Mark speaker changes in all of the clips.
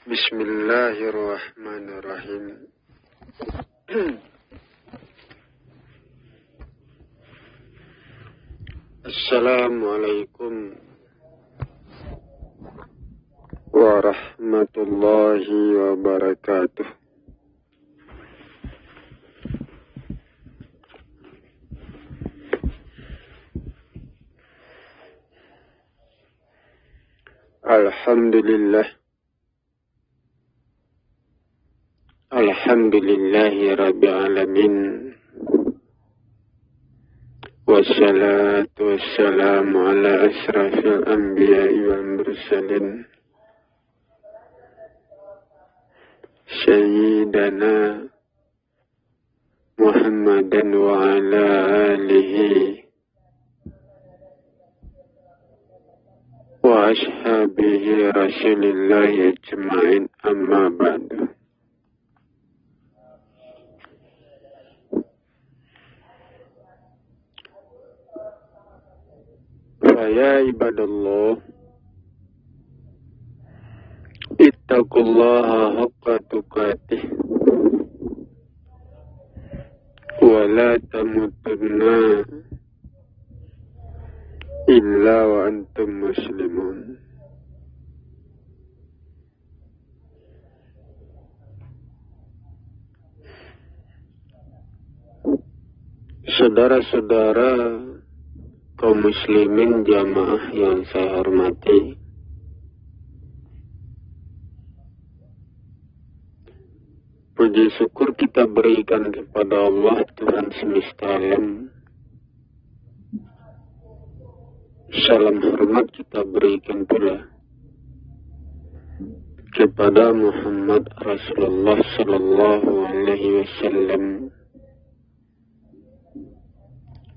Speaker 1: Bismillahirrahmanirrahim. Assalamualaikum warahmatullahi wabarakatuh. Alhamdulillah. Alhamdulillahi rabbil alamin. Wassalatu wassalamu ala asrafil anbiya'i wal mursalin. Sayyidana Muhammadan wa ala alihi wa ashabihi rasulillahi ajma'in, amma ba'du. Ya ibadallah, ittaqullaha haqqa tuqatih wa la tamutunna illa wa antum muslimun. Saudara-saudara kaum muslimin jamaah yang saya hormati, puji syukur kita berikan kepada Allah Tuhan semesta alam. Salam hormat kita berikan pula kepada Muhammad Rasulullah Sallallahu Alaihi Wasallam,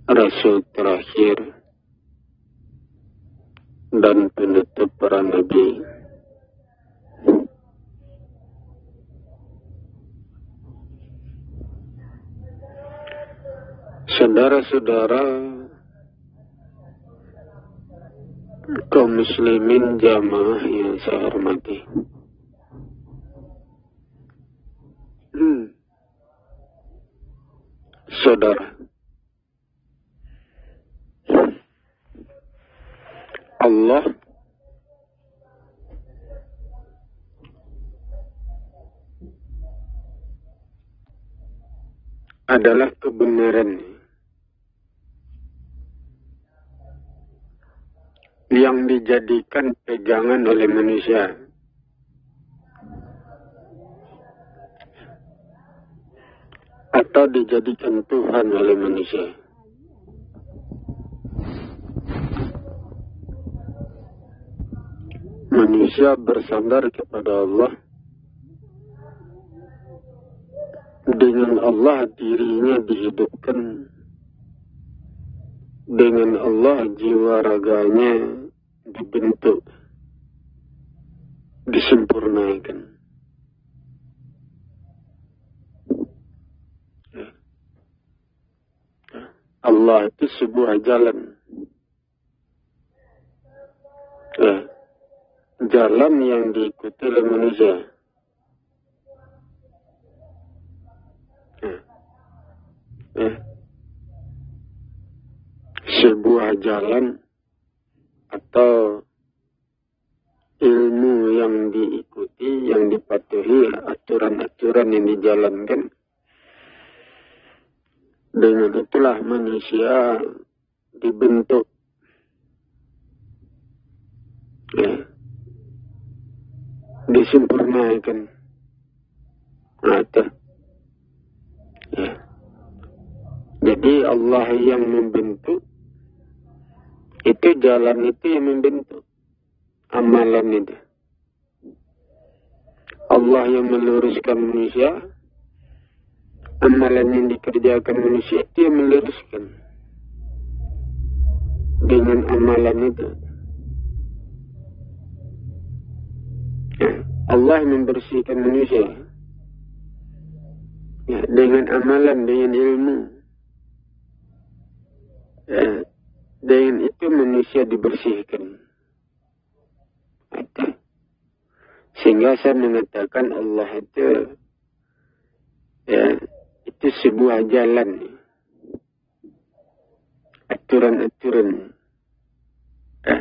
Speaker 1: Rasul terakhir dan penutup para nabi. Saudara-saudara kaum muslimin jamaah yang saya hormati, saudara, Allah adalah kebenaran yang dijadikan pegangan oleh manusia. Atau dijadikan Tuhan oleh manusia. Manusia bersandar kepada Allah. Dengan Allah dirinya dihidupkan. Dengan Allah jiwa raganya dibentuk, disempurnakan. Allah itu sebuah jalan. Jalan yang diikuti oleh manusia. Sebuah jalan atau ilmu yang diikuti, yang dipatuhi, aturan-aturan yang dijalankan. Dengan itulah manusia dibentuk. Disempurnakan. Jadi Allah yang membentuk, itu jalan itu yang membentuk amalan itu. Allah yang meluruskan manusia, amalan yang dikerjakan manusia itu yang meluruskan dengan amalan itu. Allah membersihkan manusia dengan amalan, dengan ilmu. Dengan itu manusia dibersihkan. Sehingga saya mengatakan Allah itu, ya, itu sebuah jalan, aturan-aturan, ya,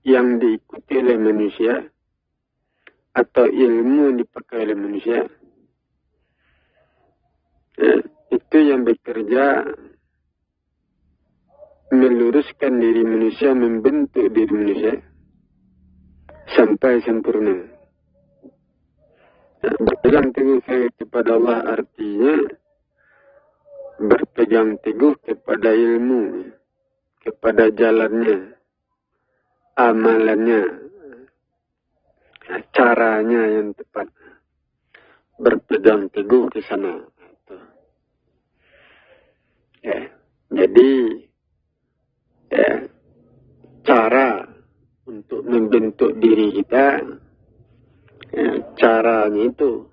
Speaker 1: yang diikuti oleh manusia atau ilmu yang dipakai oleh manusia, ya, itu yang bekerja meluruskan diri manusia, membentuk diri manusia sampai sempurna. Ya, berpegang teguh kepada Allah artinya berpegang teguh kepada ilmu, kepada jalannya, amalannya, caranya yang tepat. Berpegang teguh ke sana. Ya, jadi ya, cara untuk membentuk diri kita, ya, caranya itu,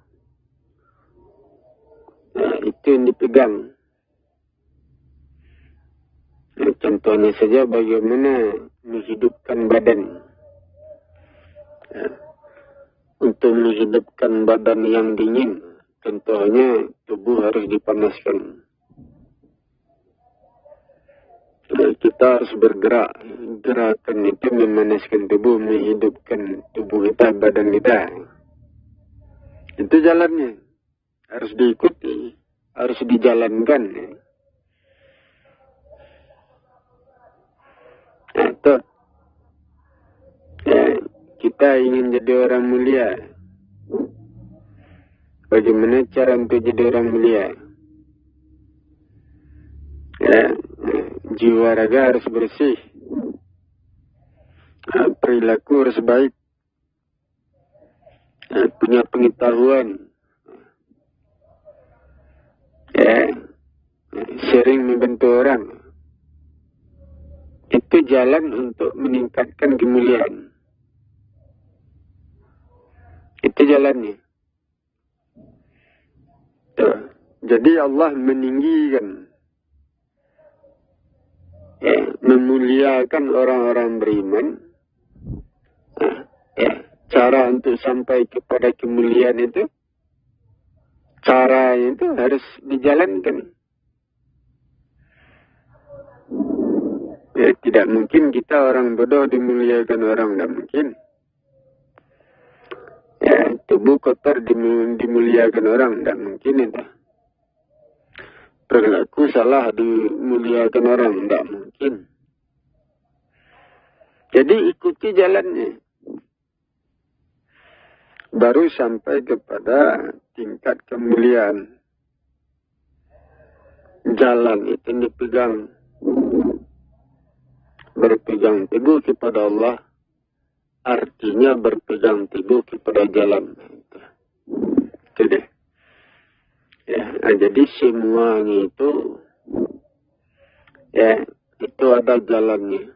Speaker 1: ya, itu yang dipegang. Ya, contohnya saja bagaimana menghidupkan badan. Ya, untuk menghidupkan badan yang dingin, contohnya tubuh harus dipanaskan. Kita harus bergerak. Gerakan itu memanaskan tubuh, menghidupkan tubuh kita, badan kita. Itu jalannya. Harus diikuti, harus dijalankan. Atau ya, kita ingin jadi orang mulia. Bagaimana cara untuk jadi orang mulia? Ya, jiwa raga harus bersih, perilaku harus baik, punya pengetahuan, ya, sering membantu orang. Itu jalan untuk meningkatkan kemuliaan. Itu jalannya. Tuh. Jadi Allah meninggikan, ya, memuliakan orang-orang beriman. Ya, cara untuk sampai kepada kemuliaan itu, cara itu harus dijalankan. Ya, tidak mungkin kita orang bodoh dimuliakan orang, tidak mungkin. Ya, tubuh kotor dimuliakan orang, tidak mungkin itu. Perilaku salah dimuliakan orang, tidak mungkin. Jadi ikuti jalannya. Baru sampai kepada tingkat kemuliaan. Jalan itu dipegang. Berpegang teguh kepada Allah. Artinya berpegang teguh kepada jalan. Itu deh. Ya, jadi semuanya itu, ya, itu ada jalannya.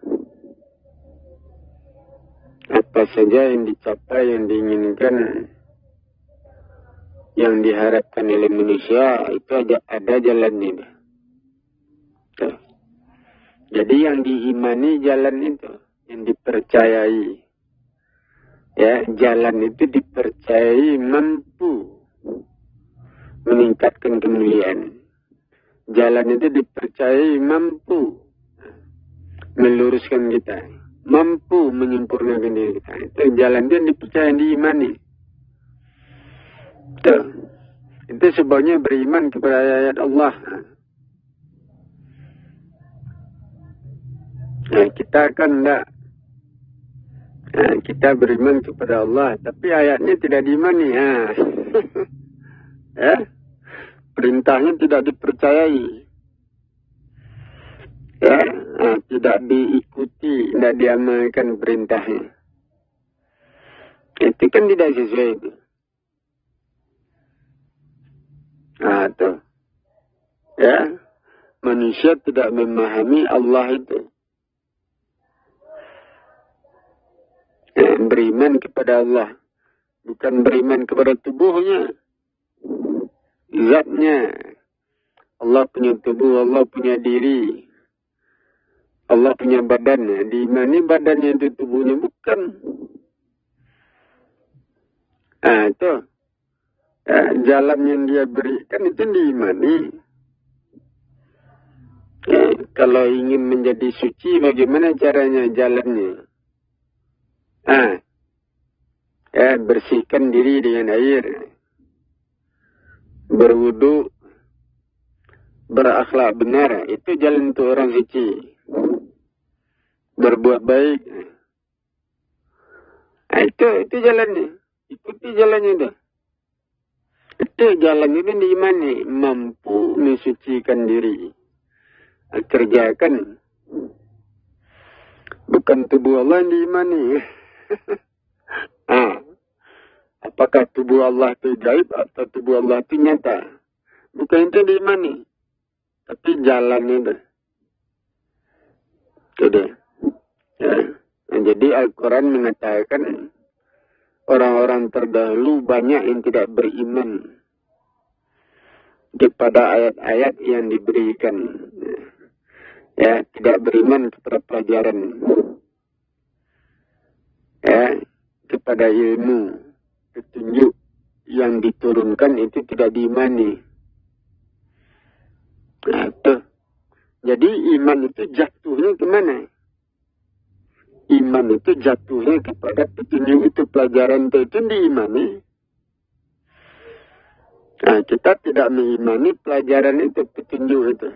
Speaker 1: Apa saja yang dicapai, yang diinginkan, yang diharapkan oleh manusia, itu ada jalannya. Tuh. Jadi yang diimani jalan itu, yang dipercayai. Ya, jalan itu dipercayai mampu meningkatkan kemuliaan. Jalan itu dipercayai mampu meluruskan kita, mampu menyempurnakan diri kita. Itu jalan itu yang dipercaya, yang diimani. Itu sebabnya beriman kepada ayat Allah. Nah, kita kan enggak. Nah, kita beriman kepada Allah, tapi ayatnya tidak diimani. Ya, perintahnya tidak dipercayai. Ya, tidak diikuti, tidak diamalkan perintahnya. Itu kan tidak sesuai itu. Tuh. Ya, manusia tidak memahami Allah itu. Ya, beriman kepada Allah, bukan beriman kepada tubuhnya, zatnya. Allah punya tubuh, Allah punya diri, Allah punya badan. Diimani badannya itu tubuhnya, bukan. Itu jalan yang dia berikan itu diimani. Kalau ingin menjadi suci, bagaimana caranya jalannya? Bersihkan diri dengan air, berwudu, berakhlak benar, itu jalan untuk orang suci. Berbuat baik, itu jalannya. Ikuti jalannya itu. Itu jalan itu diimani, mampu mensucikan diri. Kerjakan. Bukan tubuh Allah yang diimani. Apakah tubuh Allah itu gaib atau tubuh Allah itu nyata? Bukan itu diimani. Tapi jalan itu. Jadi Al-Quran mengatakan orang-orang terdahulu banyak yang tidak beriman kepada ayat-ayat yang diberikan. Tidak beriman kepada pelajaran. Kepada ilmu, petunjuk yang diturunkan itu tidak diimani. Jadi iman itu jatuhnya kemana? Iman itu jatuhnya kepada petunjuk itu, pelajaran itu diimani. Kita tidak mengimani pelajaran itu, petunjuk itu.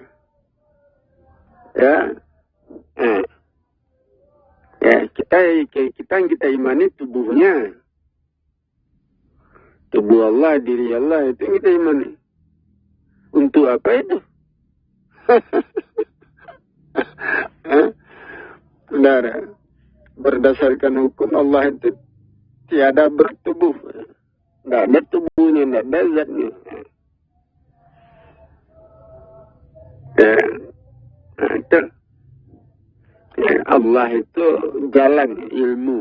Speaker 1: Kita imani tubuhnya. Tubuh Allah, diri Allah, itu kita imani. Untuk apa itu? Saudara, berdasarkan hukum Allah itu tiada bertubuh. Tidak ada tubuhnya, tidak ada zatnya. Allah itu jalan ilmu.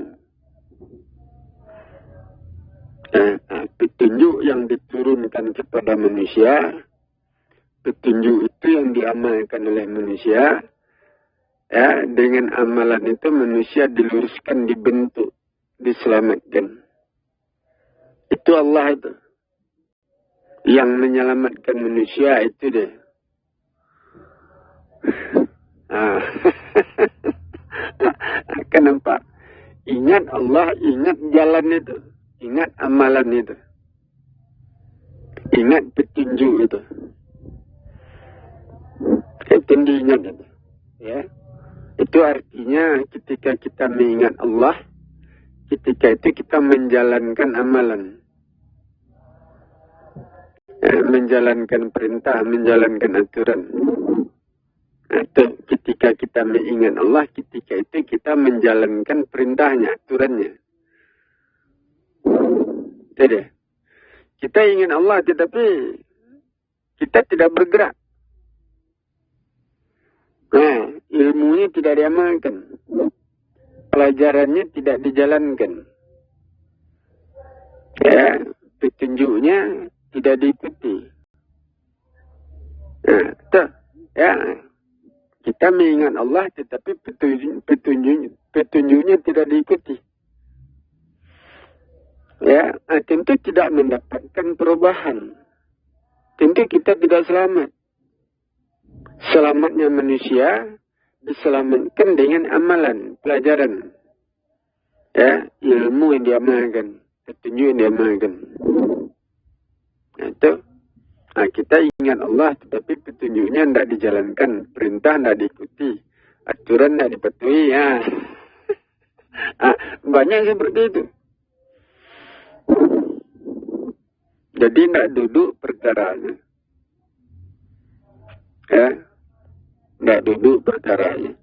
Speaker 1: Petunjuk yang diturunkan kepada manusia, petunjuk itu yang diamalkan oleh manusia. Dengan amalan itu manusia diluruskan, dibentuk, diselamatkan. Itu Allah itu. Yang menyelamatkan manusia itu dia. Kenapa? Ingat Allah, ingat jalan itu. Ingat amalan itu. Ingat petunjuk itu. Itu diingat itu. Itu artinya ketika kita mengingat Allah, ketika itu kita menjalankan amalan. Menjalankan perintah, menjalankan aturan. Ketika kita mengingat Allah, ketika itu kita menjalankan perintahnya, aturannya. Jadi, kita ingin Allah tetapi kita tidak bergerak. Ilmunya tidak diamalkan. Pelajarannya tidak dijalankan. Petunjuknya tidak diikuti. Kita mengingat Allah tetapi petunjuknya tidak diikuti. Tentu tidak mendapatkan perubahan. Tentu kita tidak selamat. Selamatnya manusia diselamatkan dengan amalan, pelajaran. Ilmu yang diamalkan, petunjuk yang diamalkan. Kita ingat Allah tetapi petunjuknya tidak dijalankan, perintah tidak diikuti, aturan tidak dipatuhi. Banyak seperti itu. Jadi tidak duduk perkaranya. Tidak duduk perkaranya.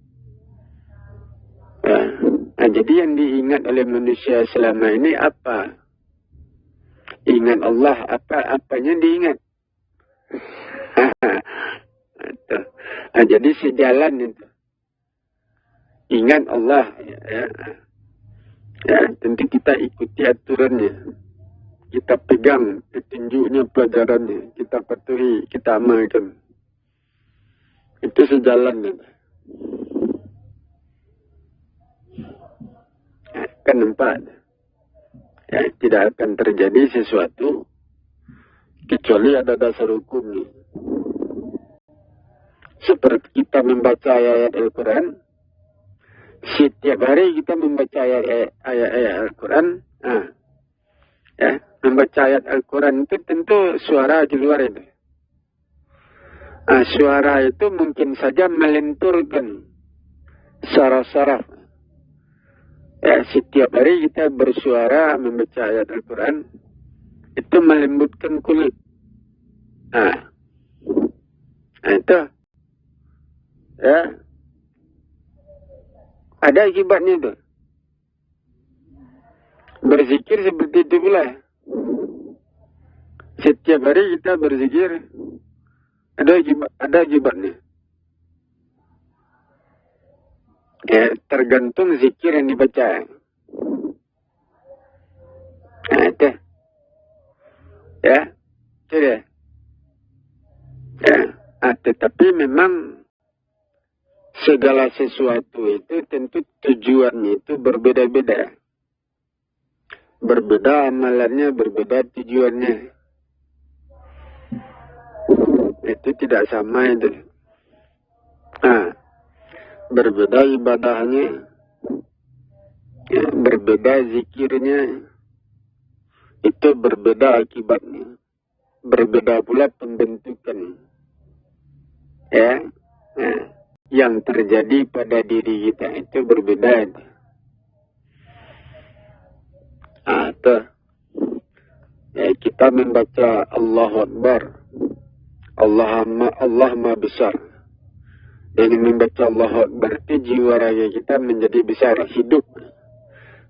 Speaker 1: Jadi yang diingat oleh manusia selama ini apa? Ingat Allah, apanya diingat? Jadi sejalan itu. Ingat Allah. Tentu kita ikuti aturannya. Kita pegang petunjuknya, pelajarannya. Kita patuhi, kita amalkan. Itu sejalan itu. Kan nampak. Ya, tidak akan terjadi sesuatu kecuali ada dasar hukumnya. Seperti kita membaca ayat Al-Quran, setiap hari kita membaca ayat Al-Quran. Ya, membaca ayat Al-Quran itu tentu suara di luar itu. Suara itu mungkin saja melenturkan saraf-saraf. Ya, setiap hari kita bersuara membaca ayat Al-Quran, itu melembutkan kulit. Itu. Ya. Ada akibatnya itu. Berzikir seperti itu pula. Setiap hari kita berzikir, ada akibatnya. Ya, tergantung zikir yang dibaca. Itu. Ya, itu dia. Ya, tetapi memang segala sesuatu itu tentu tujuannya itu berbeda-beda. Berbeda amalannya, berbeda tujuannya. Itu tidak sama itu. Berbeda ibadahnya, ya, berbeda zikirnya, itu berbeda akibatnya, berbeda pula pembentukan, ya, yang terjadi pada diri kita itu berbeda. Ya, kita membaca Allahu Akbar, Allah Maha Besar. Dengan membaca Allahu Akbar itu jiwa raga kita menjadi besar, hidup,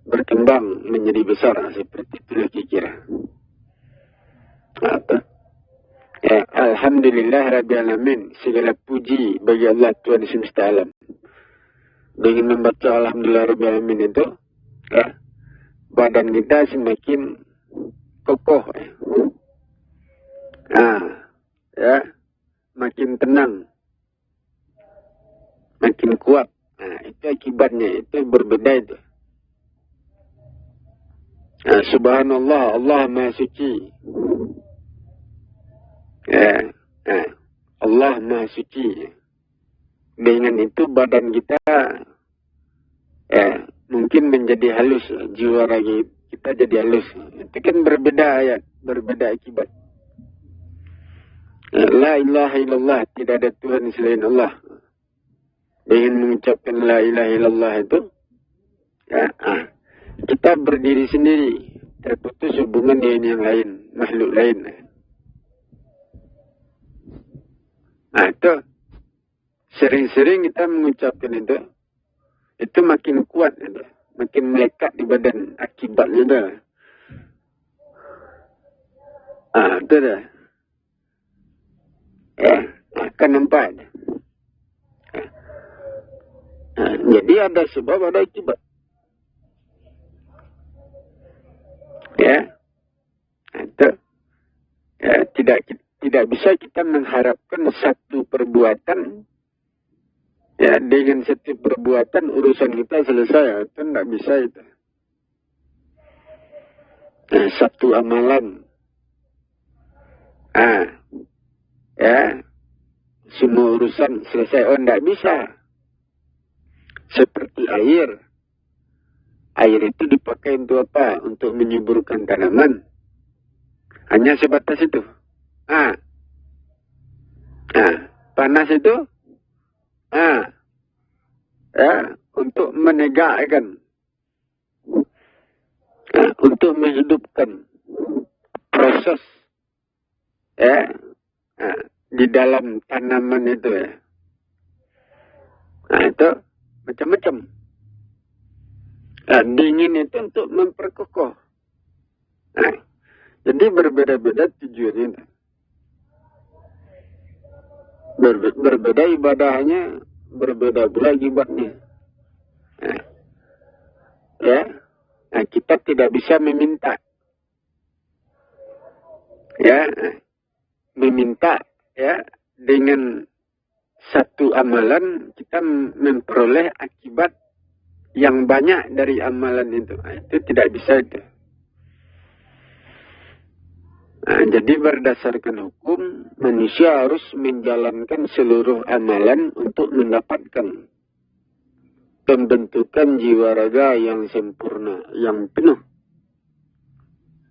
Speaker 1: berkembang menjadi besar, seperti itu kira-kira. Ya, Alhamdulillah Rabbil Alamin, segala puji bagi Allah Tuhan semesta alam. Dengan membaca Alhamdulillah Rabbil Alamin itu, ya, badan kita semakin kokoh, ya, makin tenang, makin kuat. Itu akibatnya, itu berbeda itu. Subhanallah, Allah Maha Suci. Ya, Allah Maha Suci. Dengan itu badan kita mungkin menjadi halus, jiwa raga kita jadi halus. Itu kan berbeda ayat, berbeda akibat. La ilaha illallah, tidak ada Tuhan selain Allah. Dengan mengucapkan la ilaha illallah itu, ya, kita berdiri sendiri, terputus hubungan dengan yang lain, makhluk lain. Itu sering-sering kita mengucapkan itu makin kuat, makin melekat di badan akibatnya itu. Itu dah. Ya, akan nampak. Jadi ada sebab, ada akibat. Ya, itu. Ya, tidak bisa kita mengharapkan satu perbuatan, ya, dengan satu perbuatan urusan kita selesai. Itu tidak bisa itu. Satu amalan, ya, semua urusan selesai. Tidak bisa. Seperti air. Air itu dipakai untuk apa? Untuk menyuburkan tanaman. Hanya sebatas itu. Panas itu, ya, untuk menegakkan, untuk menghidupkan proses, ya, di dalam tanaman itu, ya. Itu macam-macam. Dingin itu untuk memperkokoh. Jadi berbeda-beda tujuannya. Berbeda ibadahnya, berbeda pula akibatnya. Ya, kita tidak bisa meminta. Ya, meminta, ya, dengan satu amalan kita memperoleh akibat yang banyak dari amalan itu. Itu tidak bisa itu. Nah, jadi berdasarkan hukum, manusia harus menjalankan seluruh amalan untuk mendapatkan pembentukan jiwa raga yang sempurna, yang penuh.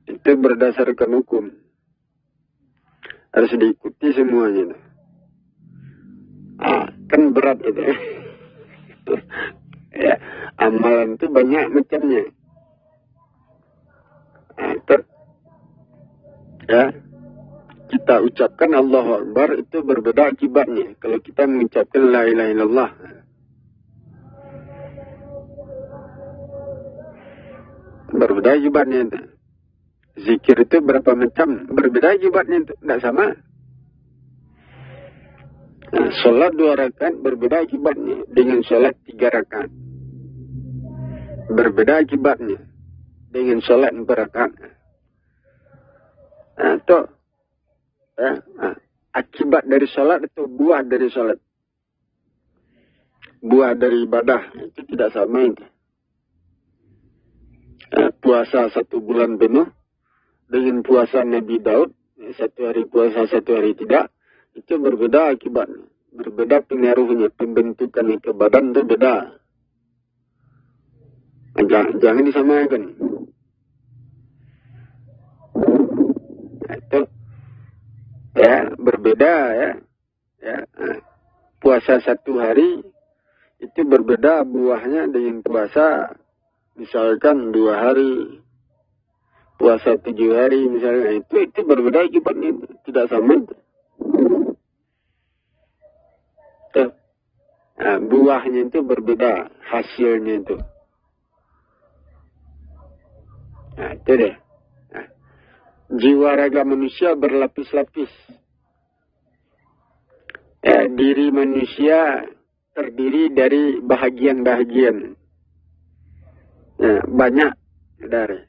Speaker 1: Itu berdasarkan hukum. Harus diikuti semuanya. Kan berat itu. Ya, amalan itu banyak macamnya. Ya, kita ucapkan Allahu Akbar itu berbeda akibatnya. Kalau kita mengucapkan La ilaha illallah, berbeda akibatnya itu. Zikir itu berapa macam, berbeda akibatnya itu. Tidak sama. Nah, sholat 2 rakaat berbeda akibatnya dengan sholat 3 rakaat. Berbeda akibatnya dengan sholat 4 rakaat. Nah, itu akibat dari sholat itu buah dari sholat. Buah dari ibadah itu tidak sama itu. Puasa 1 bulan penuh dengan puasa Nabi Daud, 1 hari puasa 1 hari tidak, itu berbeda akibatnya. Berbeda pengaruhnya, pembentukannya ke badan itu beda. Jangan disamakan. Itu ya berbeda ya. Puasa 1 hari itu berbeda buahnya dengan puasa misalkan 2 hari, puasa 7 hari misalnya, itu berbeda akibatnya, tidak sama itu. Nah, buahnya itu berbeda, hasilnya itu. Nah, itu deh. Nah, jiwa raga manusia berlapis-lapis. Diri manusia terdiri dari bahagian-bahagian. Banyak dari.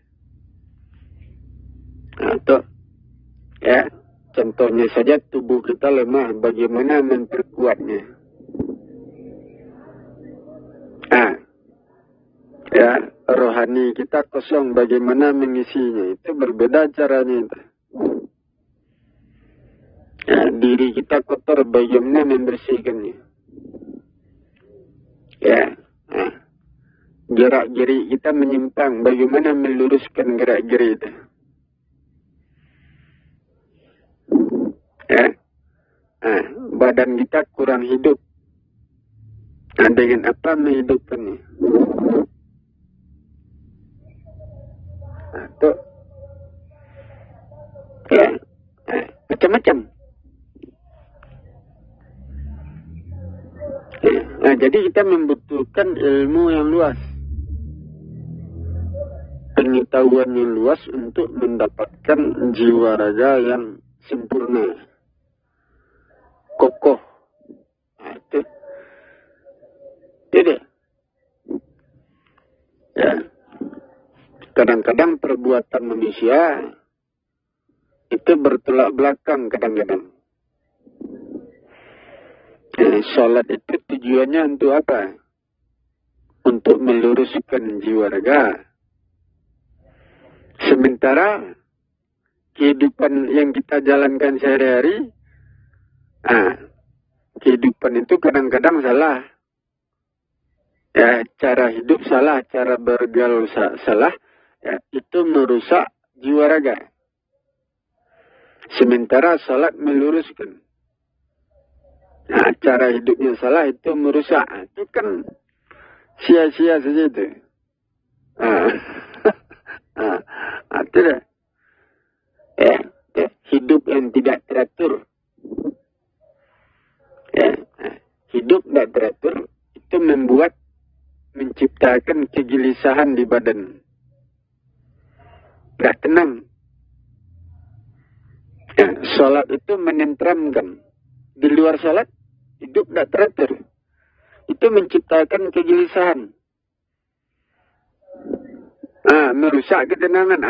Speaker 1: Nah, itu. Ya, contohnya saja tubuh kita lemah, bagaimana memperkuatnya. Rohani kita kosong, bagaimana mengisinya, itu berbeda caranya itu. Diri kita kotor, bagaimana membersihkannya. Gerak-gerik kita menyimpang, bagaimana meluruskan gerak-gerik itu. Badan kita kurang hidup, dengan apa menghidupkannya. Itu macam-macam. Jadi kita membutuhkan ilmu yang luas, pengetahuan yang luas untuk mendapatkan jiwa raga yang sempurna, kokoh. Itu tidak. Kadang-kadang perbuatan manusia itu bertolak belakang kadang-kadang. Salat itu tujuannya untuk apa? Untuk meluruskan jiwa raga. Sementara kehidupan yang kita jalankan sehari-hari, kehidupan itu kadang-kadang salah. Cara hidup salah, cara bergaul salah. Itu merusak jiwa raga. Sementara salat meluruskan. Cara hidupnya salah itu merusak. Itu kan sia-sia saja itu. Tidak. Hidup yang tidak teratur. Hidup tidak teratur itu menciptakan kegelisahan di badan. Tidak tenang. Salat itu menenteramkan. Di luar salat, hidup tidak teratur. Itu menciptakan kegelisahan. Merusak ketenangan.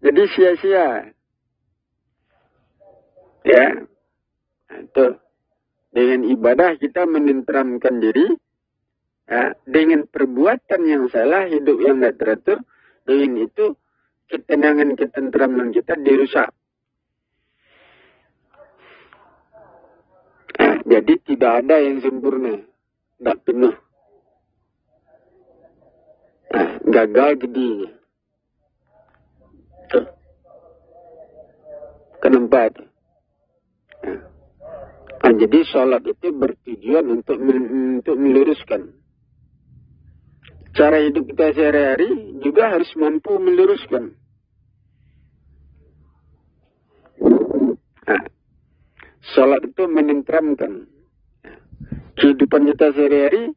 Speaker 1: Jadi sia-sia. Itu. Dengan ibadah kita menenteramkan diri. Dengan perbuatan yang salah, hidup yang tidak teratur, Dengan itu ketenangan, ketentraman kita dirusak. Jadi tidak ada yang sempurna, tidak penuh. Gagal jadinya. Kenapa itu? Jadi sholat itu bertujuan untuk meluruskan. Cara hidup kita sehari-hari juga harus mampu meluruskan. Sholat itu menenteramkan kehidupan kita sehari-hari,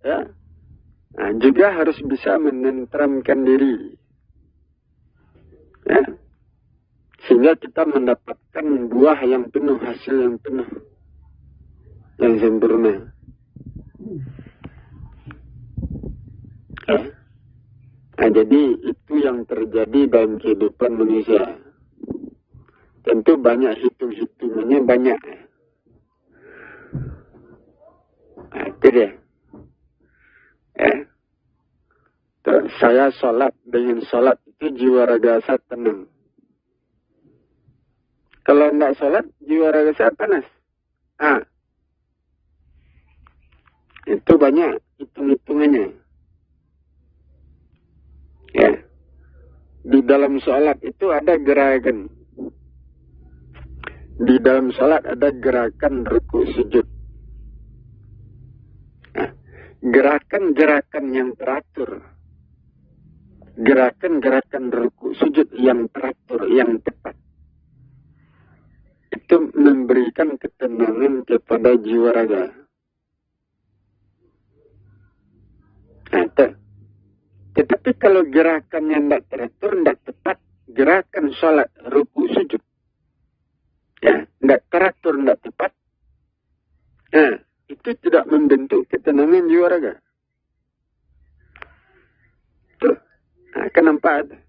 Speaker 1: ya. Juga harus bisa menenteramkan diri, ya. Sehingga kita mendapatkan buah yang penuh, hasil yang penuh, yang sempurna. Jadi itu yang terjadi dalam kehidupan manusia. Tentu banyak hitung-hitungannya banyak. Itu dia. Saya sholat, dengan sholat itu jiwa raga saya tenang. Kalau tidak sholat, jiwa raga saya panas. Itu banyak hitung-hitungannya. Ya. Di dalam sholat itu ada gerakan. Di dalam sholat ada gerakan ruku sujud. Gerakan-gerakan yang teratur. Gerakan-gerakan ruku sujud yang teratur, yang tepat. Itu memberikan ketenangan kepada jiwa raga. Tetapi kalau gerakannya tidak teratur, tidak tepat, gerakan sholat, ruku sujud, ya, tidak teratur, tidak tepat, itu tidak membentuk ketenangan jiwa raga. Kenapa ada?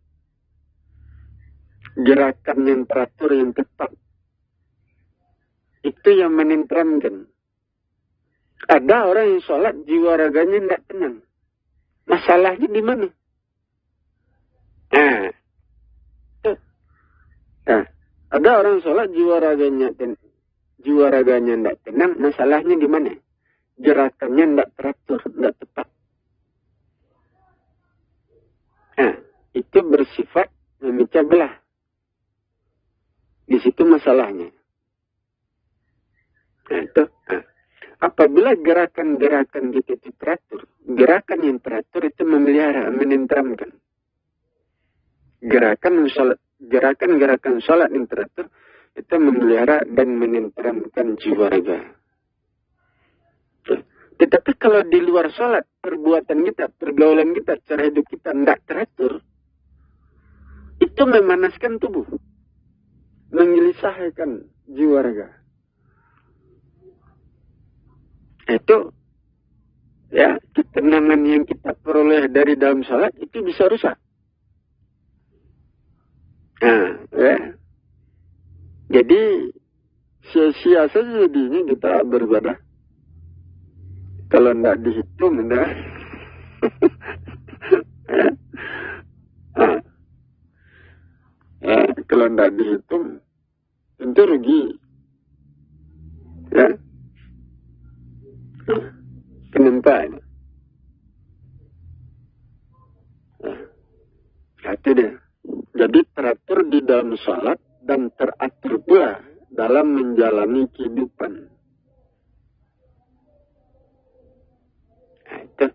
Speaker 1: Gerakan yang teratur, yang tepat, itu yang menenteramkan. Ada orang yang sholat, jiwa raganya tidak tenang. Masalahnya di mana? Ada orang sholat jiwa raganya tidak tenang. Masalahnya di mana? Gerakannya tidak teratur, tidak tepat. Itu bersifat memecah belah. Di situ masalahnya. Apabila gerakan-gerakan kita itu teratur, gerakan yang teratur itu memelihara, menenteramkan. Gerakan-gerakan sholat yang teratur itu memelihara dan menenteramkan jiwa raga. Tetapi kalau di luar sholat, perbuatan kita, pergaulan kita, cara hidup kita tidak teratur, itu memanaskan tubuh, menggelisahkan jiwa raga. Itu, ya, ketenangan yang kita peroleh dari dalam sholat itu bisa rusak. Ya. Jadi sia-sia saja jadinya kita beribadah. Kalau tidak dihitung, tidak. Kalau tidak dihitung, tentu rugi. Ya. Kenapa ini? Itu dia. Jadi teratur di dalam sholat dan teratur pula dalam menjalani kehidupan. Itu.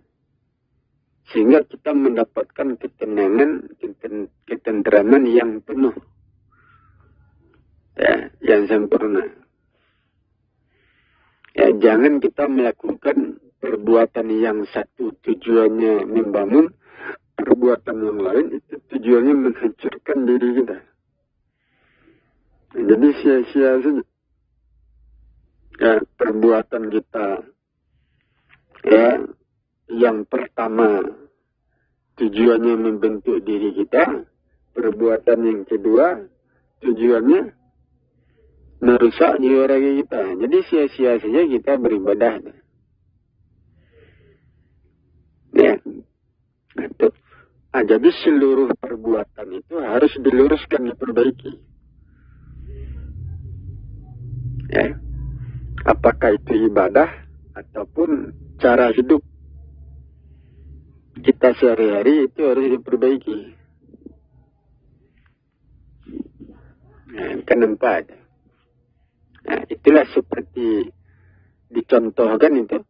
Speaker 1: Sehingga kita mendapatkan ketenangan, ketenteraman yang penuh. Ya, yang sempurna. Ya, jangan kita melakukan perbuatan yang satu tujuannya membangun, perbuatan yang lain itu tujuannya menghancurkan diri kita. Jadi sia-sia saja. Ya, perbuatan kita, ya, yang pertama tujuannya membentuk diri kita, perbuatan yang kedua tujuannya merusak jiwa raga kita. Jadi sia-sia saja kita beribadah. Ya. Nah, jadi seluruh perbuatan itu harus diluruskan, diperbaiki. Ya. Apakah itu ibadah ataupun cara hidup kita sehari-hari itu harus diperbaiki. Nah, keempat. Nah, itulah seperti dicontohkan itu.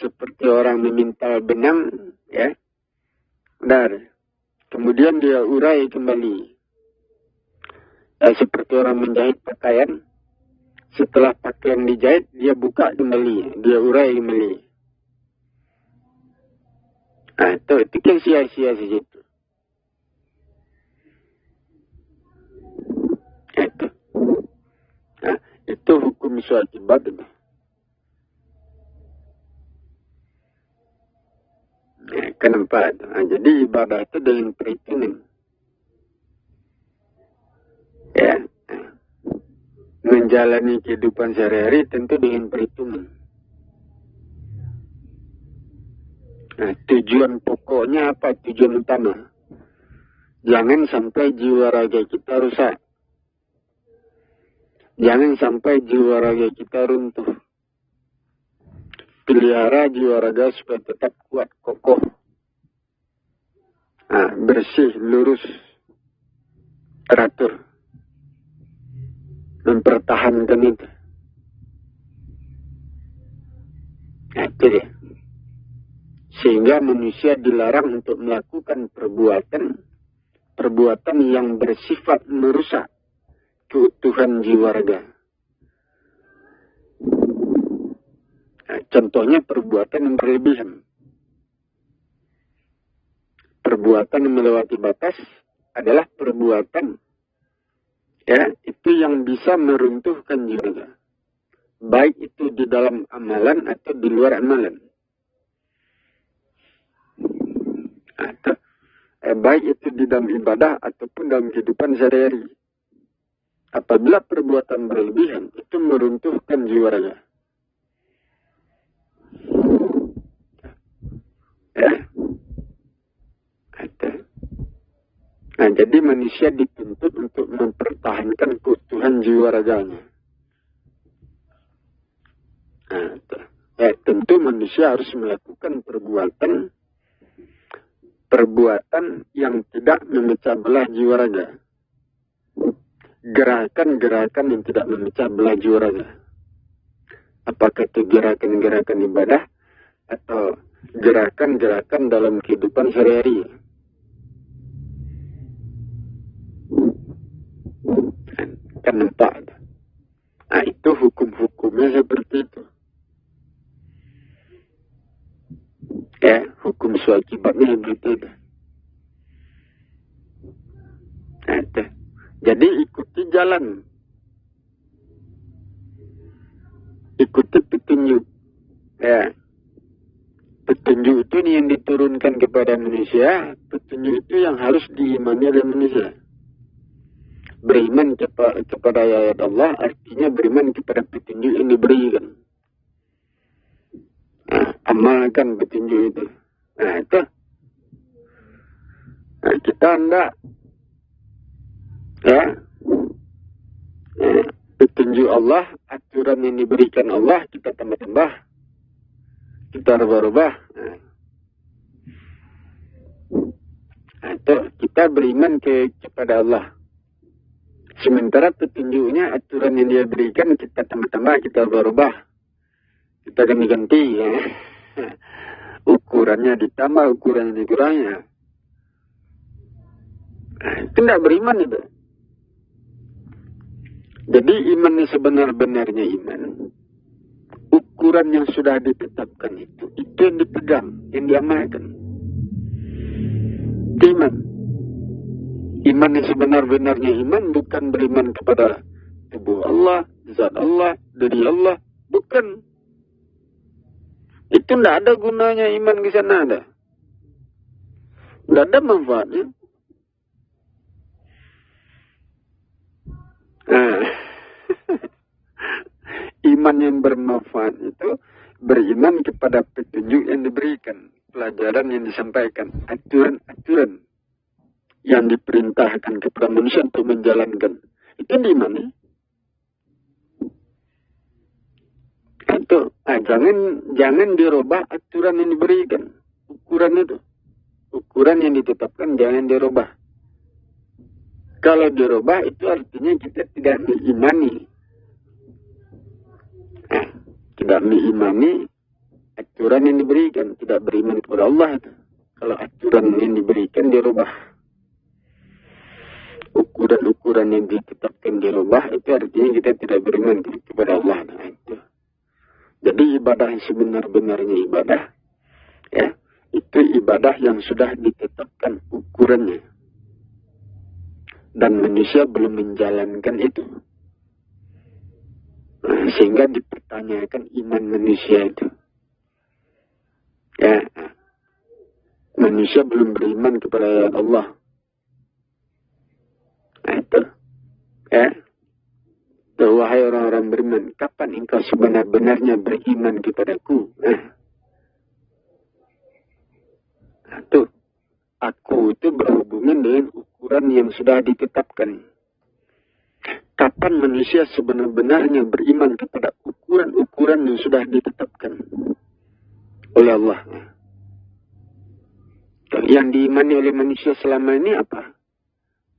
Speaker 1: Seperti orang memintal benang, ya. Benar. Kemudian dia urai kembali. Ya, seperti orang menjahit pakaian. Setelah pakaian dijahit, dia buka kembali. Dia urai kembali. Nah, itu kan sia-sia di situ. Itu. Nah, itu hukum suatu ibadah. Kenapa? Nah, jadi ibadah itu dengan perhitungan. Ya. Menjalani kehidupan sehari-hari tentu dengan perhitungan. Nah, tujuan pokoknya apa? Tujuan utama. Jangan sampai jiwa raga kita rusak. Jangan sampai jiwa raga kita runtuh. Pelihara jiwa raga supaya tetap kuat, kokoh. Nah, bersih, lurus, teratur. Mempertahankan itu. Nah, itu dia. Sehingga manusia dilarang untuk melakukan perbuatan yang bersifat merusak keutuhan jiwa raga. Nah, contohnya perbuatan yang berlebihan. Perbuatan yang melewati batas adalah perbuatan, ya, itu yang bisa meruntuhkan jiwa raga. Baik itu di dalam amalan atau di luar amalan. Atau, baik itu di dalam ibadah ataupun dalam kehidupan sehari-hari. Apabila perbuatan berlebihan itu meruntuhkan jiwa raga. Ya. Nah, jadi manusia dituntut untuk mempertahankan keutuhan jiwa raganya. Nah, ya, tentu manusia harus melakukan perbuatan yang tidak memecah belah jiwa raga. Gerakan-gerakan yang tidak memecah belah jiwa raga. Apakah itu gerakan-gerakan ibadah atau gerakan-gerakan dalam kehidupan sehari-hari. Kan nampak. Nah, itu hukum-hukumnya seperti itu. Ya, hukum kewajibannya seperti itu. Nah, itu. Jadi ikuti jalan. Ikuti petunjuk. Ya. Petunjuk itu yang diturunkan kepada manusia. Petunjuk itu yang harus diimani oleh manusia. Beriman kepada ayat Allah artinya beriman kepada petunjuk yang diberikan. Nah, amalkan petunjuk itu. Nah, itu. Nah, kita hendak, ya, petunjuk Allah, aturan yang diberikan Allah, kita tambah-tambah, kita rubah-rubah. Nah, itu kita beriman kepada Allah. Sementara petunjuknya, aturan yang dia berikan, kita tambah-tambah, kita rubah-rubah. Kita ganti-ganti, ya. Ukurannya ditambah, ukurannya dikurangi. Nah, itu tidak beriman itu. Jadi iman yang sebenar-benarnya iman. Ukuran yang sudah ditetapkan itu yang dipegang, yang diamalkan. Itu iman. Iman yang sebenar-benarnya iman bukan beriman kepada tubuh Allah, zat Allah, diri Allah. Bukan. Itu tidak ada gunanya iman di sana ada. Tidak ada manfaatnya. Nah, iman yang bermanfaat itu beriman kepada petunjuk yang diberikan, pelajaran yang disampaikan, aturan-aturan yang diperintahkan kepada manusia untuk menjalankan. Itu di mana? Jangan dirubah aturan yang diberikan. Ukuran itu. Ukuran yang ditetapkan jangan dirubah. Kalau dirubah itu artinya kita tidak mengimani. Tidak mengimani aturan yang diberikan. Tidak beriman kepada Allah itu. Kalau aturan yang diberikan dirubah. Ukuran-ukuran yang ditetapkan dirubah itu artinya kita tidak beriman kepada Allah. Nah, itu. Jadi ibadah yang sebenar-benarnya ibadah, ya, itu ibadah yang sudah ditetapkan ukurannya. Dan manusia belum menjalankan itu. Nah, sehingga dipertanyakan iman manusia itu. Ya, manusia belum beriman kepada Allah. Nah, itu. Ya. Wahai orang-orang beriman, kapan engkau sebenar-benarnya beriman kepadaku? Itu. Aku itu berhubungan dengan ukuran yang sudah ditetapkan. Kapan manusia sebenar-benarnya beriman kepada ukuran-ukuran yang sudah ditetapkan oleh Allah? Yang diimani oleh manusia selama ini apa?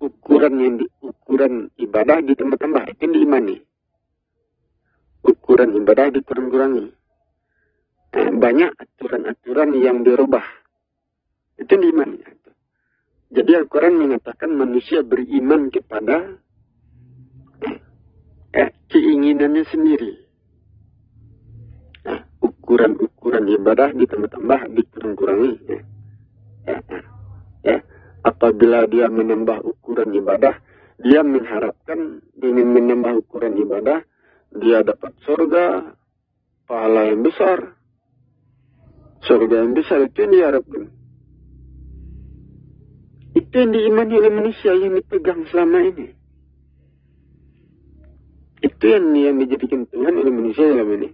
Speaker 1: Ukuran ibadah ditambah-tambah, itu yang diimani. Ukuran ibadah dikurang-kurangi. Banyak aturan-aturan yang dirubah. Itu yang diimani. Jadi Al-Quran mengatakan manusia beriman kepada keinginannya sendiri. Ukuran-ukuran ibadah ditambah-tambah dikurang-kurangi. Apabila dia menambah ukuran ibadah, dia mengharapkan dengan menambah ukuran ibadah, dia dapat surga, pahala yang besar. Surga yang besar itu yang diharapkan. Itu yang diimani oleh manusia yang dipegang selama ini. Itu yang dijadikan Tuhan oleh manusia selama ini.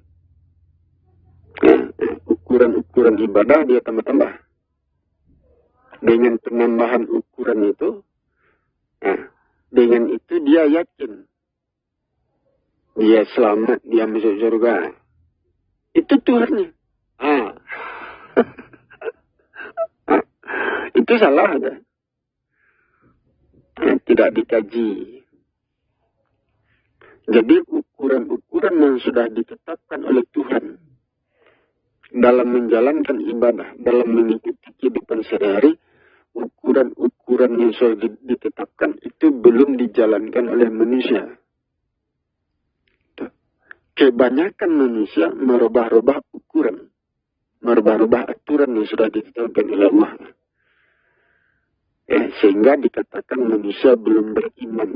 Speaker 1: Ukuran-ukuran ibadah dia tambah-tambah. Dengan penambahan ukuran itu, dengan itu dia yakin. Dia selamat, dia masuk surga. Itu Tuhannya. Itu salah. Tidak dikaji. Jadi ukuran-ukuran yang sudah ditetapkan oleh Tuhan dalam menjalankan ibadah, dalam mengikuti kehidupan sehari-hari, ukuran-ukuran yang sudah ditetapkan itu belum dijalankan oleh manusia. Kebanyakan manusia merubah-rubah ukuran, merubah-rubah aturan yang sudah ditetapkan oleh Allah. Sehingga dikatakan manusia belum beriman.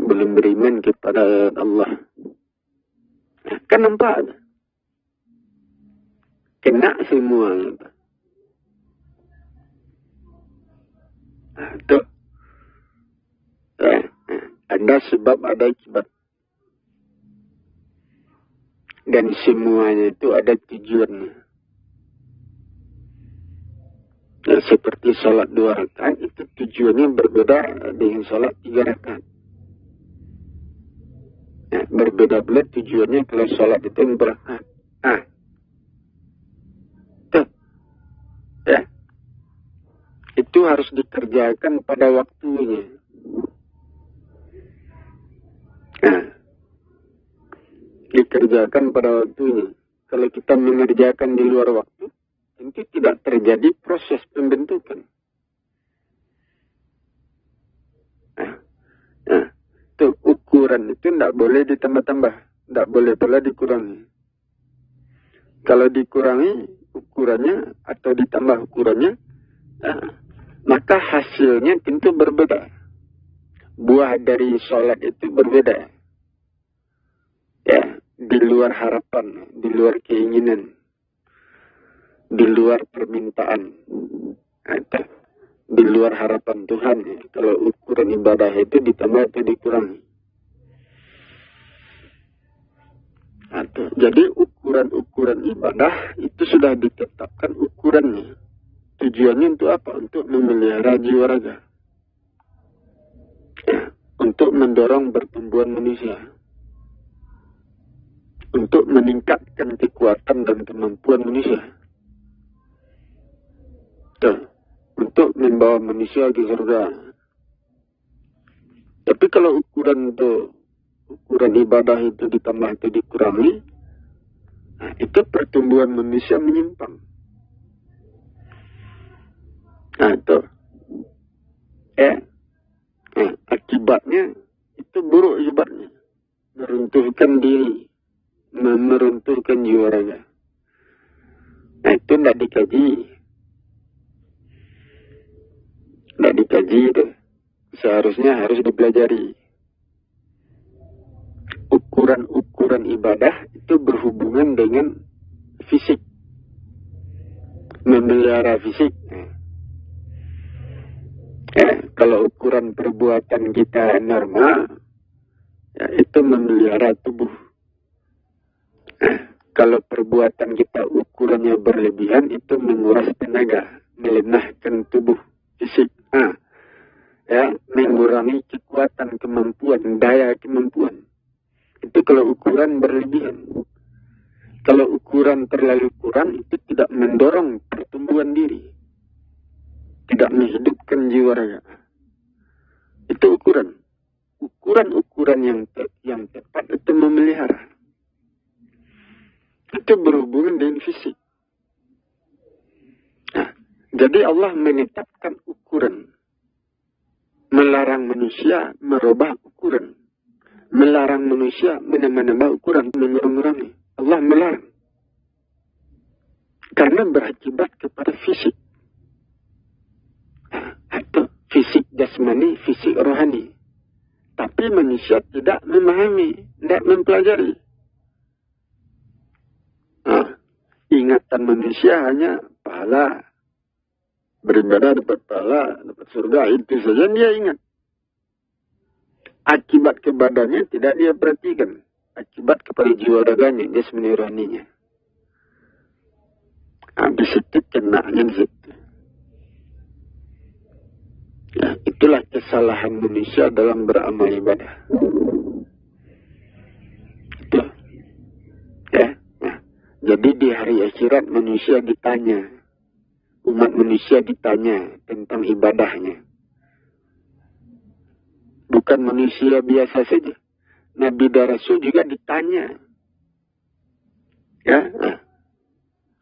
Speaker 1: Belum beriman kepada Allah. Kan nampak? Kena semua. Itu. Ada sebab, ada akibat. Dan semuanya itu ada tujuannya. Seperti sholat 2 rakaat, itu tujuannya berbeda dengan sholat 3 rakaat. Berbeda pula tujuannya kalau sholat itu berangkat. Itu harus dikerjakan pada waktunya. Dikerjakan pada waktunya. Kalau kita mengerjakan di luar waktu, tentu tidak terjadi proses pembentukan. Itu ukuran itu tidak boleh ditambah-tambah, tidak boleh pula dikurangi. Kalau dikurangi ukurannya atau ditambah ukurannya, maka hasilnya tentu berbeda. Buah dari sholat itu berbeda. Di luar harapan, di luar keinginan, di luar permintaan, di luar harapan Tuhan. Kalau ukuran ibadah itu ditambah atau dikurangi. Jadi ukuran-ukuran ibadah itu sudah ditetapkan ukurannya, tujuannya untuk apa? Untuk memelihara jiwa raga. Ya, untuk mendorong pertumbuhan manusia. Untuk meningkatkan kekuatan dan kemampuan manusia. Tuh, untuk membawa manusia ke surga. Tapi kalau ukuran ibadah itu ditambah atau dikurangi, nah, itu pertumbuhan manusia menyimpang. Nah, itu. Akibatnya itu buruk akibatnya. Meruntuhkan diri. Meruntuhkan jiwa raga. Nah, itu tidak dikaji. Tidak dikaji itu. Seharusnya harus dipelajari. Ukuran-ukuran ibadah itu berhubungan dengan fisik. Memelihara fisik. Kalau ukuran perbuatan kita normal, ya, itu memelihara tubuh. Kalau perbuatan kita ukurannya berlebihan, itu menguras tenaga, melemahkan tubuh fisik. Ya, mengurangi kekuatan, kemampuan, daya kemampuan. Itu kalau ukuran berlebihan. Kalau ukuran terlalu kurang, itu tidak mendorong pertumbuhan diri. Tidak menghidupkan jiwa raga. Itu ukuran. Ukuran-ukuran yang tepat itu memelihara. Itu berhubungan dengan fisik. Nah, jadi Allah menetapkan ukuran. Melarang manusia merubah ukuran. Melarang manusia menambah ukuran, mengurangi. Allah melarang. Karena berakibat kepada fisik. Atau fisik jasmani, fisik rohani. Tapi manusia tidak memahami, tidak mempelajari. Ingatan manusia hanya pahala. Beribadah dapat pahala, dapat surga. Itu saja dia ingat. Akibat kebadannya tidak dia perhatikan. Akibat kepada jiwa raganya, jasmani rohaninya. Di situ kenanya di situ. Ya, itulah kesalahan manusia dalam beramal ibadah. Itu. Ya. Nah, jadi di hari akhirat manusia ditanya. Umat manusia ditanya tentang ibadahnya. Bukan manusia biasa saja. Nabi dan Rasul juga ditanya. Ya. Nah,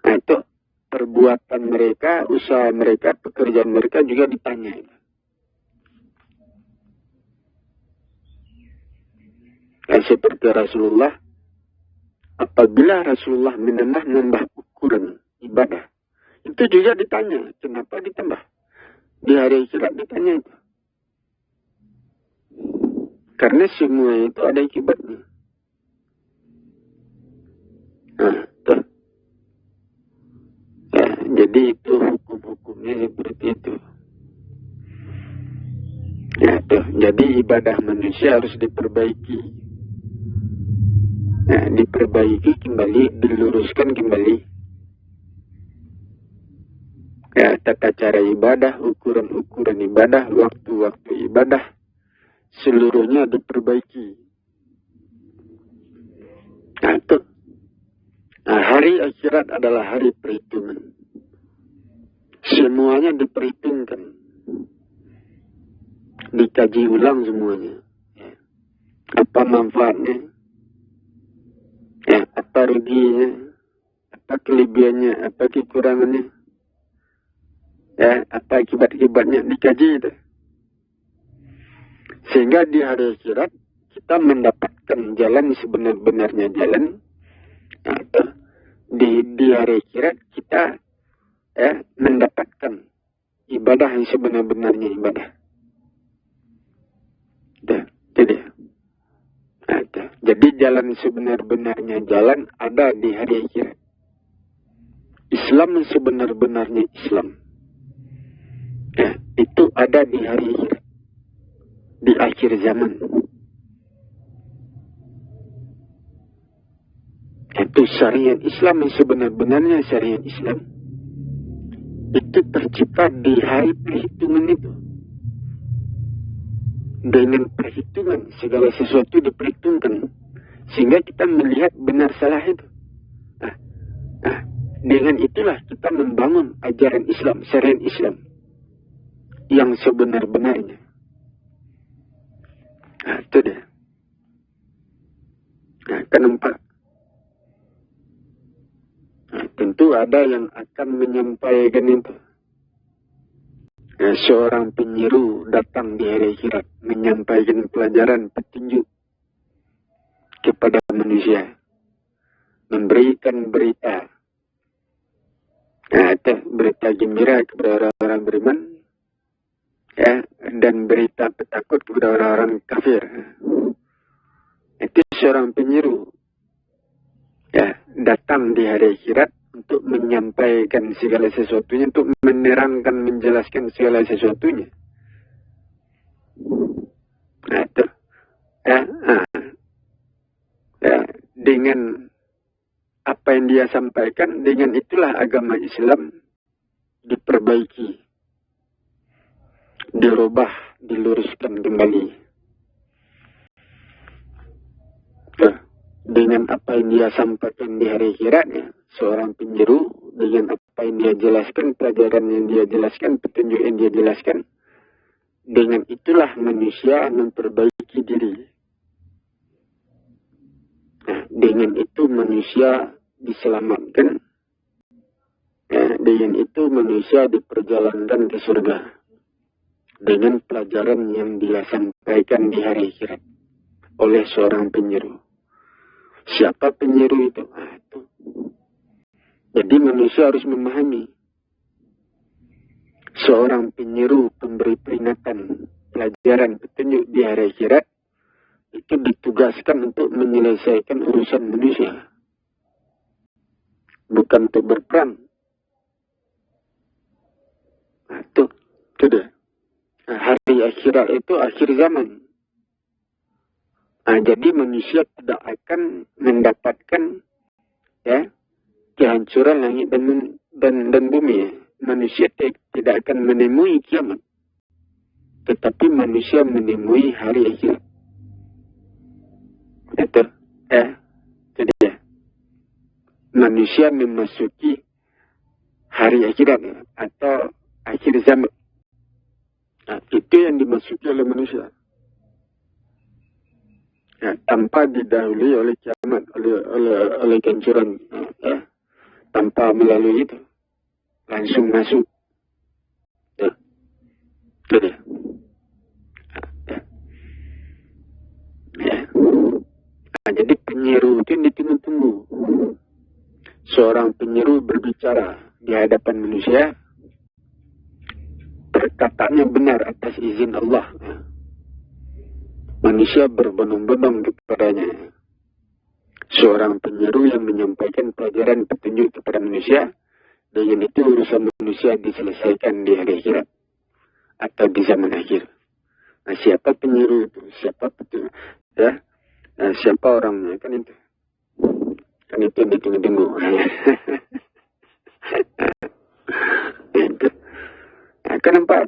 Speaker 1: itu perbuatan mereka, usaha mereka, pekerjaan mereka juga ditanya. Dan seperti Rasulullah, apabila Rasulullah menambah ukuran ibadah, itu juga ditanya, kenapa ditambah? Di hari akhirat ditanya itu. Karena semua itu ada akibatnya. Nah, tuh. Ya, jadi itu hukum-hukumnya seperti itu. Ya, tuh. Jadi ibadah manusia harus diperbaiki. Nah, diperbaiki kembali, diluruskan kembali. Ya, tata cara ibadah, ukuran-ukuran ibadah, waktu-waktu ibadah, seluruhnya diperbaiki. Nah, itu. Nah, hari akhirat adalah hari perhitungan. Semuanya diperhitungkan. Dikaji ulang semuanya. Ya. Apa manfaatnya? Ya, apa ruginya? Apa kelebihannya? Apa kekurangannya? Ya, apa akibat-akibatnya? Dikaji itu. Sehingga di hari akhirat kita mendapatkan jalan sebenar-benarnya jalan. Atau di hari akhirat kita mendapatkan ibadah yang sebenar-benarnya ibadah. Jadi, jadi jalan sebenar-benarnya jalan ada di hari akhirat. Islam sebenar-benarnya Islam. Ya, itu ada di hari akhirat. Di akhir zaman. Itu syariat Islam yang sebenar-benarnya syariat Islam. itu tercipta di hari perhitungan itu. Dengan perhitungan, segala sesuatu diperhitungkan. Sehingga kita melihat benar salah itu. Dengan itulah kita membangun ajaran Islam, syariat Islam yang sebenar-benarnya. Itu dia. Kenapa? Tentu ada yang akan menyampaikan itu. Seorang penyeru datang di hari akhirat menyampaikan pelajaran petunjuk kepada manusia, memberikan berita, itu berita gembira kepada orang-orang beriman, dan berita petakut kepada orang-orang kafir. Itu seorang penyeru, datang di hari akhirat untuk menyampaikan segala sesuatunya, untuk menerangkan, menjelaskan segala sesuatunya. Itu. Dengan apa yang dia sampaikan, dengan itulah agama Islam diperbaiki, dirubah, diluruskan kembali. Dengan apa yang dia sampaikan di hari akhiratnya, seorang penyeru, dengan apa yang dia jelaskan, pelajaran yang dia jelaskan, petunjuk yang dia jelaskan, dengan itulah manusia memperbaiki diri. Dengan itu manusia diselamatkan. Dengan itu manusia diperjalankan ke surga. Dengan pelajaran yang dia sampaikan di hari akhirat oleh seorang penyeru. Siapa penyeru itu? Itu. Jadi manusia harus memahami. Seorang penyeru, pemberi peringatan, pelajaran, petunjuk di hari akhirat, itu ditugaskan untuk menyelesaikan urusan manusia. Bukan untuk berperang. Itu dia. Hari akhirat itu akhir zaman. Jadi manusia tidak akan mendapatkan kehancuran langit dan bumi. Manusia tidak akan menemui kiamat. Tetapi manusia menemui hari akhirat. Itu dia. Manusia memasuki hari akhirat atau akhir zaman. Itu yang dimasuki oleh manusia. Tanpa didahului oleh kiamat, oleh kehancuran, tanpa melalui itu, langsung masuk. Itu dia. Jadi penyeru itu ditunggu-tunggu. Seorang penyeru berbicara di hadapan manusia, perkataannya benar atas izin Allah. Manusia berbondong-bondong kepadanya. Seorang penyeru yang menyampaikan pelajaran petunjuk kepada manusia, dengan itu urusan manusia diselesaikan di hari akhirat atau di zaman akhir. Siapa penyeru itu? Siapa petunjuk? Siapa orangnya? Kan itu yang ditunggu-tunggu. Kenapa?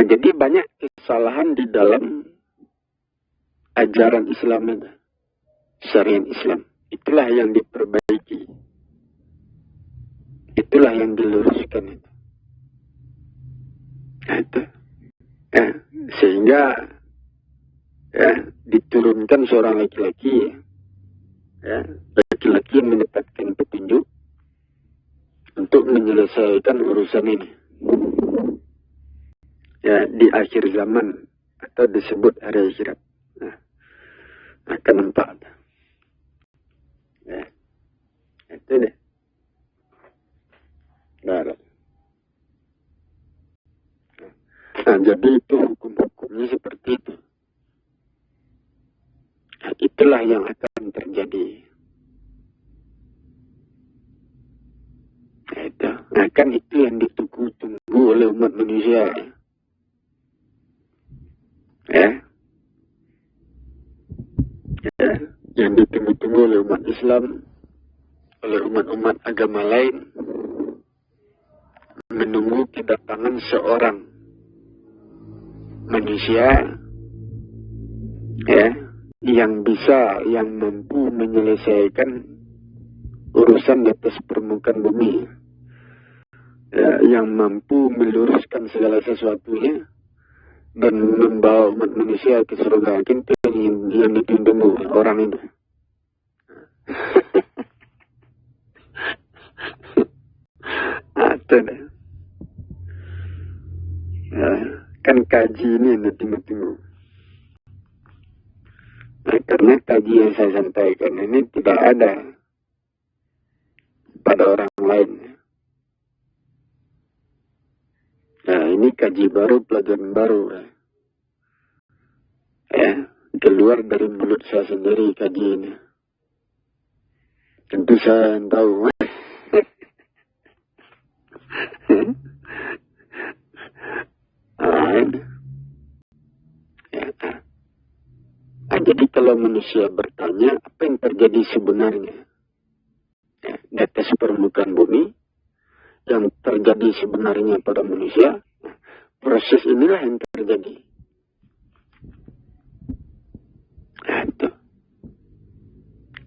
Speaker 1: Jadi banyak kesalahan di dalam ajaran Islam itu, syariat Islam. Itulah yang diperbaiki. Itulah yang diluruskan itu. Itu. Sehingga diturunkan seorang laki-laki, laki-laki yang mendapatkan petunjuk untuk menyelesaikan urusan ini. Di akhir zaman atau disebut hari akhirat. Akan nampak. Itu deh. Jadi itu hukum-hukumnya seperti itu. Itulah yang akan terjadi. Kan itu yang ditunggu-tunggu oleh umat manusia. Yang ditunggu-tunggu oleh umat Islam, oleh umat-umat agama lain, menunggu kedatangan seorang manusia ya yang mampu menyelesaikan urusan di atas permukaan bumi, ya, yang mampu meluruskan segala sesuatunya dan membawa umat manusia ke surga. Itu yang ditunggu orang itu. Ya, kan kaji ini nanti tunggu. Nah, karena kaji yang saya sampaikan ini tidak ada pada orang lain. Nah, ini kaji baru, pelajaran baru. Ya, keluar dari mulut saya sendiri kaji ini. Tentu saya tahu. Jadi kalau manusia bertanya apa yang terjadi sebenarnya di atas permukaan bumi, yang terjadi sebenarnya pada manusia, proses inilah yang terjadi.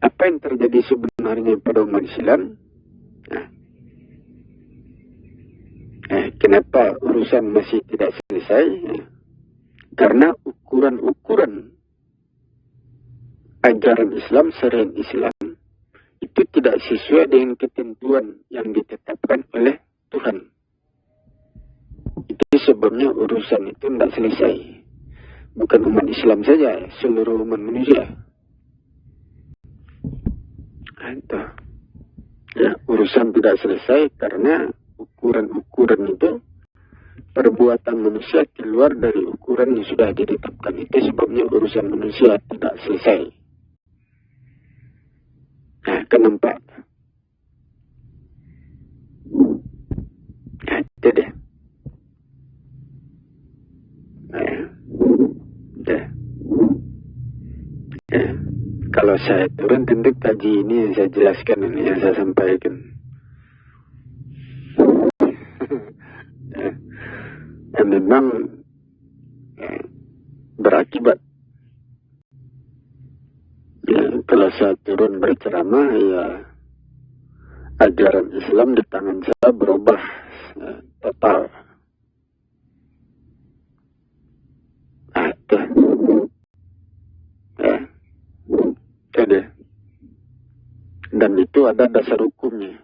Speaker 1: Apa yang terjadi sebenarnya pada umat Islam? Kenapa urusan masih tidak selesai? Karena ukuran-ukuran ajaran Islam, syariat Islam itu tidak sesuai dengan ketentuan yang ditetapkan oleh Tuhan. Itu sebabnya urusan itu tidak selesai. Bukan umat Islam saja, seluruh umat manusia. Ya, urusan tidak selesai karena ukuran-ukuran itu, perbuatan manusia keluar dari ukuran yang sudah ditetapkan. Itu sebabnya urusan manusia tidak selesai. Nah, kenapa? Nah, itu deh. Kalau saya turun tentu kaji ini yang saya jelaskan, ini yang saya sampaikan. Memang berakibat. Kalau saya turun berceramah, ya ajaran Islam di tangan saya berubah total. Dan itu ada dasar hukumnya.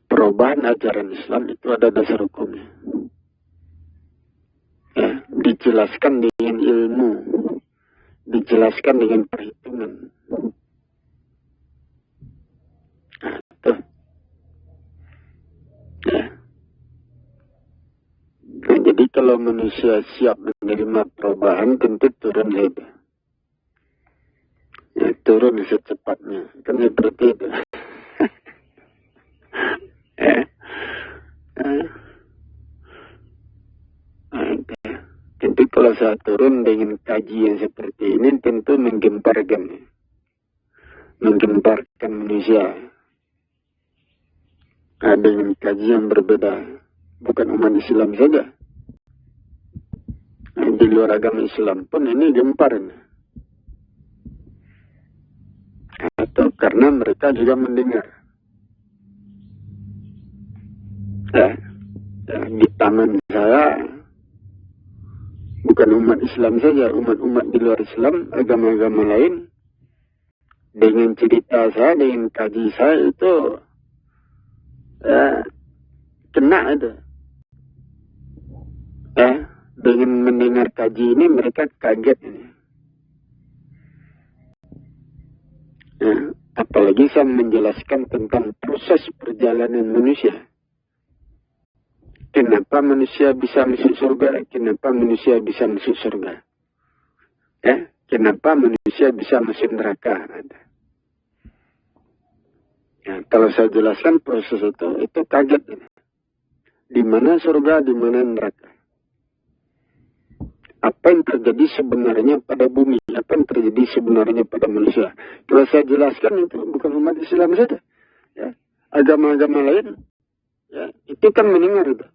Speaker 1: Perubahan ajaran Islam itu ada dasar hukumnya. Dijelaskan dengan ilmu, dijelaskan dengan perhitungan. Jadi kalau manusia siap menerima perubahan, tentu turun itu. Turun secepatnya. Kan seperti itu. Tentu kalau saya turun dengan kaji yang seperti ini, tentu menggemparkan manusia. Dengan kaji yang berbeda, bukan umat Islam saja. Di luar agama Islam pun ini gempar. Atau karena mereka juga mendengar. Di tangan saya, bukan umat Islam saja, umat-umat di luar Islam, agama-agama lain, dengan cerita saya, dengan kaji saya itu kena itu. Dengan mendengar kaji ini mereka kaget ini. Apalagi saya menjelaskan tentang proses perjalanan manusia. Kenapa manusia bisa masuk surga? Kenapa manusia bisa masuk surga? Kenapa manusia bisa masuk neraka? Kalau saya jelaskan proses itu kaget. Di mana surga, di mana neraka? Apa yang terjadi sebenarnya pada bumi? Apa yang terjadi sebenarnya pada manusia? Kalau saya jelaskan itu bukan umat Islam saja. Agama-agama lain Ya, itu kan mendengar itu.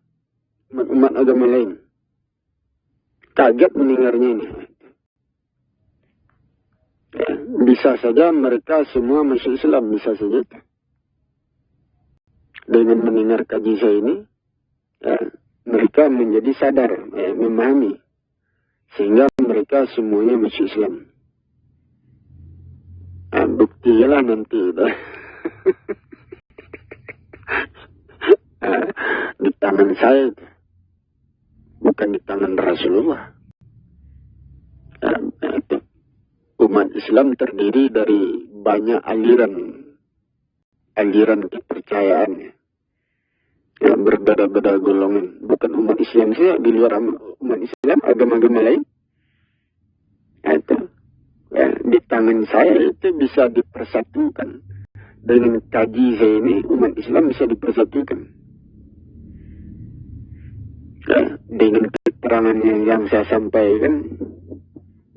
Speaker 1: Umat agama lain. Kaget mendengarnya ini. Ya, bisa saja mereka semua masuk Islam, bisa saja. Dengan mendengar kaji saya ini, ya, mereka menjadi sadar, ya, memahami. Sehingga mereka semuanya masuk Islam. Nah, buktilah nanti. Di tangan saya itu. Bukan di tangan Rasulullah. Itu. Umat Islam terdiri dari banyak aliran kepercayaannya. Yang berbeda-beda golongan. Bukan umat Islam saja, di luar umat Islam, agama-agama lain. Itu. Ya, di tangan saya itu bisa dipersatukan. Dengan kaji saya ini, umat Islam bisa dipersatukan. Ya, dengan keterangan yang saya sampaikan,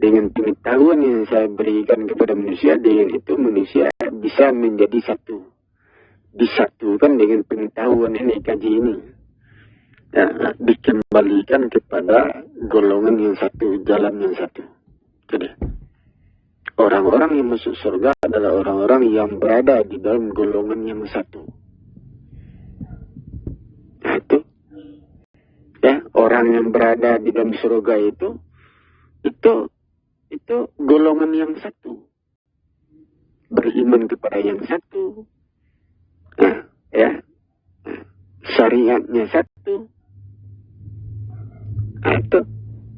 Speaker 1: dengan pengetahuan yang saya berikan kepada manusia, dengan itu manusia bisa menjadi satu. Disatukan dengan pengetahuan ini, kaji ini. Ya, dikembalikan kepada golongan yang satu, jalan yang satu. Jadi, orang-orang yang masuk surga adalah orang-orang yang berada di dalam golongan yang satu. Nah, itu. Ya, orang yang berada di dalam surga itu golongan yang satu. Beriman kepada yang satu. Nah, ya. Syariatnya satu. Nah, itu.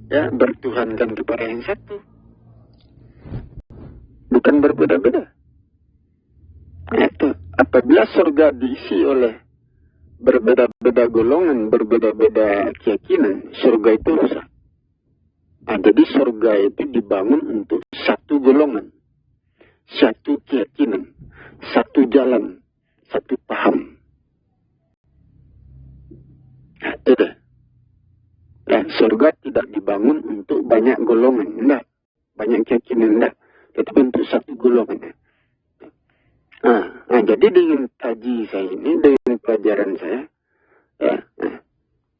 Speaker 1: Ya, bertuhankan kepada yang satu. Bukan berbeda-beda. Nah, itu. Apabila surga diisi oleh berbeda-beda golongan, berbeda-beda keyakinan, surga itu rusak. Nah, jadi surga itu dibangun untuk satu golongan, satu keyakinan, satu jalan, satu paham. Nah, itu deh. Ya, surga tidak dibangun untuk banyak golongan, enggak. Banyak keyakinan, enggak. Tetapi untuk satu golongan. Nah, jadi dengan kaji saya ini, dengan pelajaran saya, ya,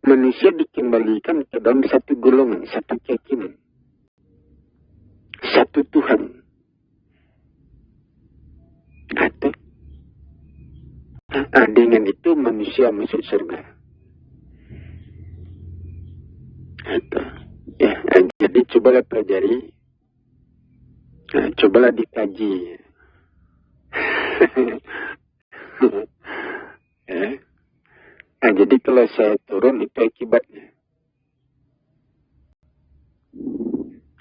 Speaker 1: manusia dikembalikan ke dalam satu golongan, satu keyakinan, satu Tuhan. Atau, dengan itu manusia masuk surga. Atau, ya, jadi cobalah pelajari, cobalah dikaji. Ya. Nah, jadi kalau saya turun itu akibatnya.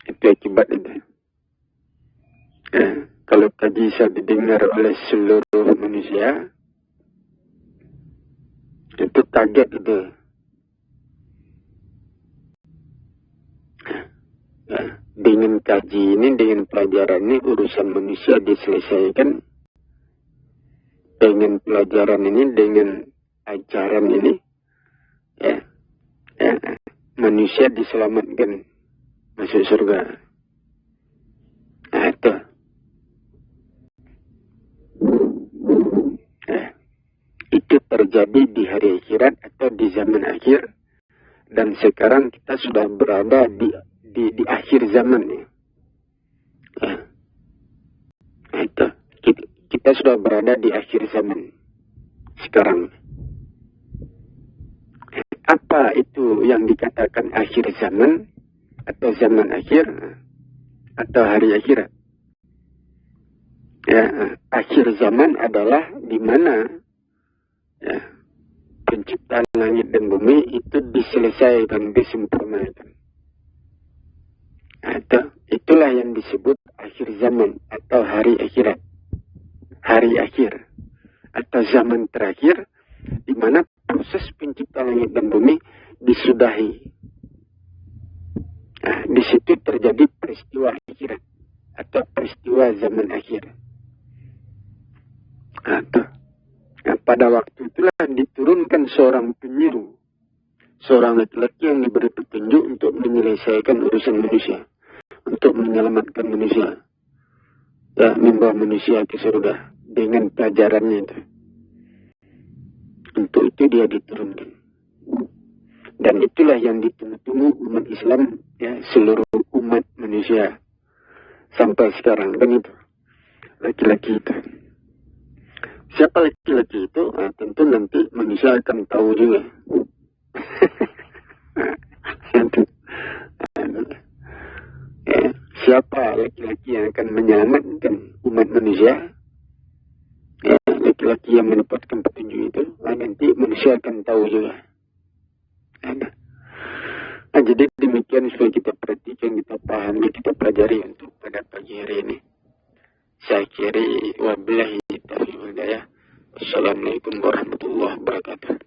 Speaker 1: Itu akibat itu. Ya. Kalau kaji saya didengar oleh seluruh manusia, itu kaget itu. Ya. Dengan kaji ini, dengan pelajaran ini, urusan manusia diselesaikan. Dengan pelajaran ini, dengan ajaran ini, ya, manusia diselamatkan masuk surga. Nah, itu. Itu terjadi di hari akhirat atau di zaman akhir, dan sekarang kita sudah berada di akhir zaman. Ya. Nah, itu. Kita sudah berada di akhir zaman sekarang. Apa itu yang dikatakan akhir zaman atau zaman akhir atau hari akhirat? Ya, akhir zaman adalah di mana, ya, penciptaan langit dan bumi itu diselesaikan, disempurnakan. Itulah yang disebut akhir zaman atau hari akhirat. Hari akhir atau zaman terakhir, di mana proses penciptaan langit dan bumi disudahi. Nah, di situ terjadi peristiwa akhirat atau peristiwa zaman akhir. Nah, pada waktu itulah diturunkan seorang penyeru, seorang laki-laki yang diberi petunjuk untuk menyelesaikan urusan manusia, untuk menyelamatkan manusia, ya, membawa manusia ke surga dengan pelajarannya itu. Untuk itu dia diturunkan. Dan itulah yang ditunggu-tunggu umat Islam, ya, seluruh umat manusia sampai sekarang, kan itu. Laki-laki itu. Siapa laki-laki itu? Nah, tentu nanti manusia akan tahu juga. Ya, siapa laki-laki yang akan menyelamatkan umat manusia? Ya, laki-laki yang mendapatkan petunjuk itu, nanti manusia akan tahu juga. Nah, jadi demikian supaya kita perhatikan, kita pahami, kita pelajari untuk pada pagi hari ini. Saya kira wabillahi taufiq wal hidayah. Assalamualaikum warahmatullahi wabarakatuh.